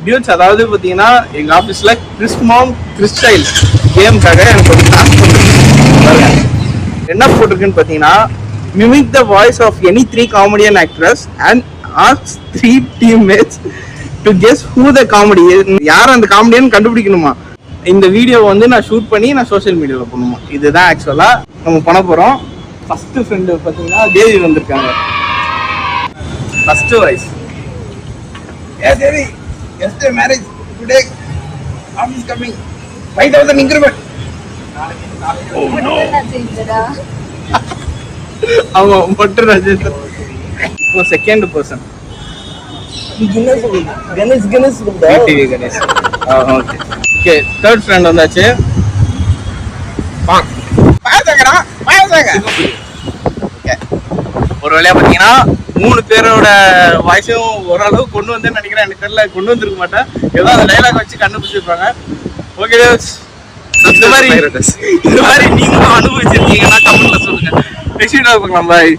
Dudes, அதாவது பார்த்தீங்கன்னா எங்கள் ஆஃபீஸில் கிறிஸ்மாம் கிறிஸ்டைல் கேமுக்காக எனக்கு ஒரு டாஸ்க் போட்டுருக்கு. என்ன போட்டிருக்குன்னு பார்த்தீங்கன்னா, mimic the voice of any 3 comedian actress and ask 3 teammates to guess who the comedy. யார் அந்த காமெடியன் கண்டுபிடிக்கணுமா. இந்த வீடியோ வந்து நான் ஷூட் பண்ணி நான் சோஷியல் மீடியாவில் பண்ணுமா. இதுதான் ஆக்சுவலாக நம்ம பண்ண போகிறோம். ஃபஸ்ட்டு ஃப்ரெண்டு பார்த்தீங்கன்னா தேவி வந்திருக்காங்க. First voice. Yes, Devi. Yesterday marriage. Today, office coming. 5,000 increment. Oh no. அவங்க மட்டும் ராஜேந்தர். இப்போ second person. Ganesh TV Ganesh. Okay. Okay, third friend வந்தாச்சு. பாயசங்கடா, பாயசங்க. ஓகே. ஒரு வழியா பார்த்தீங்கன்னா 3 பேரோட வாய்ஸும் ஓரளவு கொண்டு வந்து நினைக்கிறேன். எனக்கு தெரியல, கொண்டு வந்திருக்க மாட்டேன். ஏதோ அந்த டைலாக் வச்சு கண்டுபிடிச்சிருப்பாங்க. ஓகே, இந்த மாதிரி நீங்களும் அனுபவிச்சிருக்கீங்கன்னா கமெண்ட்ல சொல்லுங்க. நெக்ஸ்ட் வீடியோ பார்க்கலாம். பாய்.